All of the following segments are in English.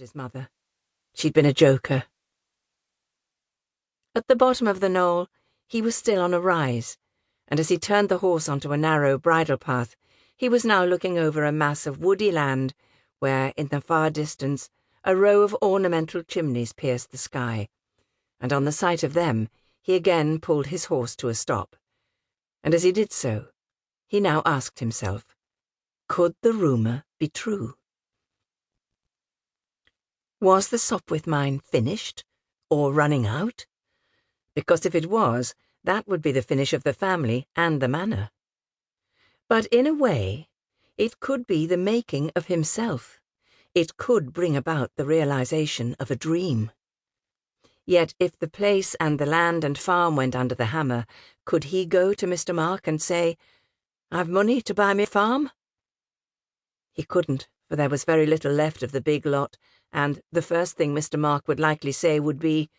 at his mother. She'd been a joker. At the bottom of the knoll, he was still on a rise, and as he turned the horse onto a narrow bridle path, he was now looking over a mass of woody land where, in the far distance, a row of ornamental chimneys pierced the sky, and on the sight of them he again pulled his horse to a stop. And as he did so, he now asked himself, could the rumour be true? Was the Sopwith mine finished, or running out? Because if it was, that would be the finish of the family and the manor. But in a way, it could be the making of himself. It could bring about the realization of a dream. Yet if the place and the land and farm went under the hammer, could he go to Mr. Mark and say, "I've money to buy me farm"? He couldn't, for there was very little left of the big lot, and the first thing Mr. Mark would likely say would be,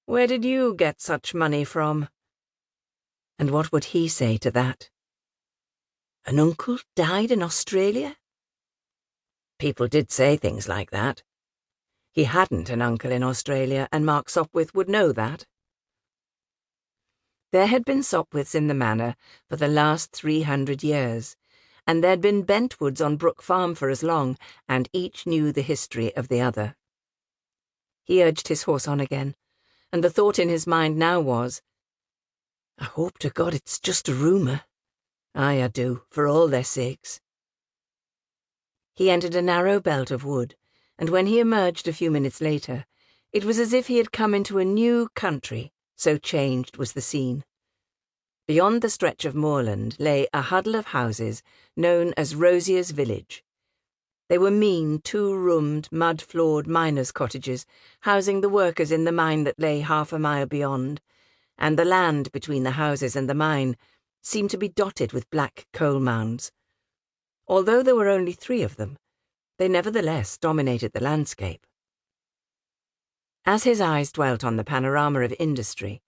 "Where did you get such money from?" And what would he say to that? An uncle died in Australia? People did say things like that. He hadn't an uncle in Australia, and Mark Sopwith would know that. There had been Sopwiths in the manor for the last 300 years, and there'd been Bentwoods on Brook Farm for as long, and each knew the history of the other. He urged his horse on again, and the thought in his mind now was, I hope to God it's just a rumour. Aye, I do, for all their sakes. He entered a narrow belt of wood, and when he emerged a few minutes later, it was as if he had come into a new country, so changed was the scene. Beyond the stretch of moorland lay a huddle of houses known as Rosier's Village. They were mean, two-roomed, mud-floored miners' cottages, housing the workers in the mine that lay half a mile beyond, and the land between the houses and the mine seemed to be dotted with black coal mounds. Although there were only 3 of them, they nevertheless dominated the landscape. As his eyes dwelt on the panorama of industry,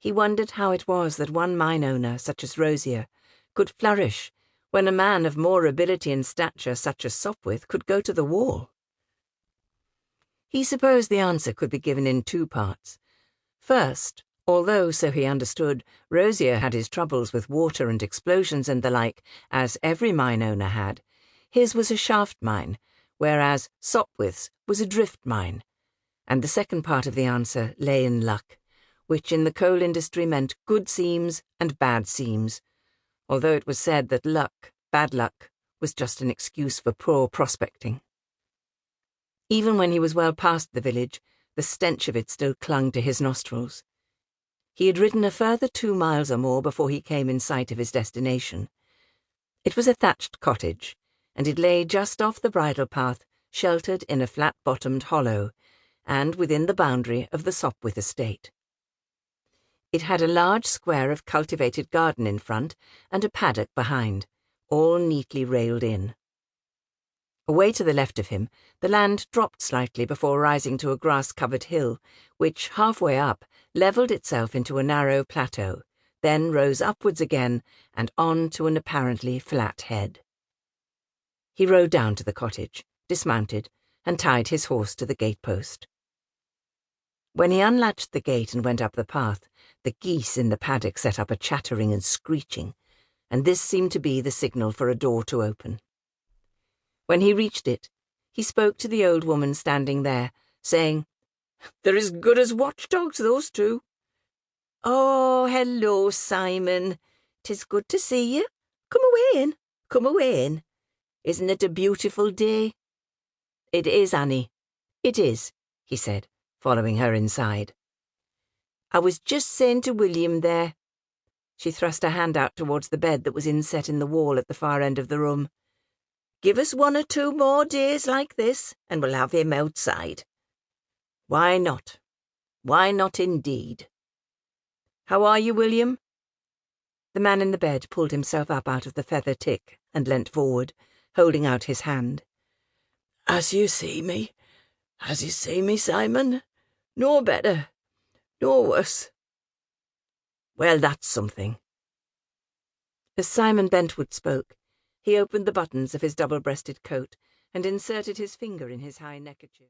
he wondered how it was that one mine owner such as Rosier could flourish when a man of more ability and stature such as Sopwith could go to the wall. He supposed the answer could be given in 2 parts. First, although, so he understood, Rosier had his troubles with water and explosions and the like, as every mine owner had, his was a shaft mine, whereas Sopwith's was a drift mine. And the second part of the answer lay in luck, which in the coal industry meant good seams and bad seams, although it was said that luck, bad luck, was just an excuse for poor prospecting. Even when he was well past the village, the stench of it still clung to his nostrils. He had ridden a further 2 miles or more before he came in sight of his destination. It was a thatched cottage, and it lay just off the bridle path, sheltered in a flat-bottomed hollow, and within the boundary of the Sopwith Estate. It had a large square of cultivated garden in front and a paddock behind, all neatly railed in. Away to the left of him, the land dropped slightly before rising to a grass-covered hill, which, halfway up, levelled itself into a narrow plateau, then rose upwards again and on to an apparently flat head. He rode down to the cottage, dismounted, and tied his horse to the gate-post. When he unlatched the gate and went up the path, the geese in the paddock set up a chattering and screeching, and this seemed to be the signal for a door to open. When he reached it, he spoke to the old woman standing there, saying, "They're as good as watchdogs, those 2. "Oh, hello, Simon. 'Tis good to see you. Come away in, come away in. Isn't it a beautiful day?" "It is, Annie. It is," he said, following her inside. "I was just saying to William there." She thrust her hand out towards the bed that was inset in the wall at the far end of the room. "Give us 1 or 2 more days like this, and we'll have him outside." "Why not? Why not indeed? How are you, William?" The man in the bed pulled himself up out of the feather tick and leant forward, holding out his hand. As you see me, Simon. No better, no worse." "Well, that's something." As Simon Bentwood spoke, he opened the buttons of his double-breasted coat and inserted his finger in his high neckerchief.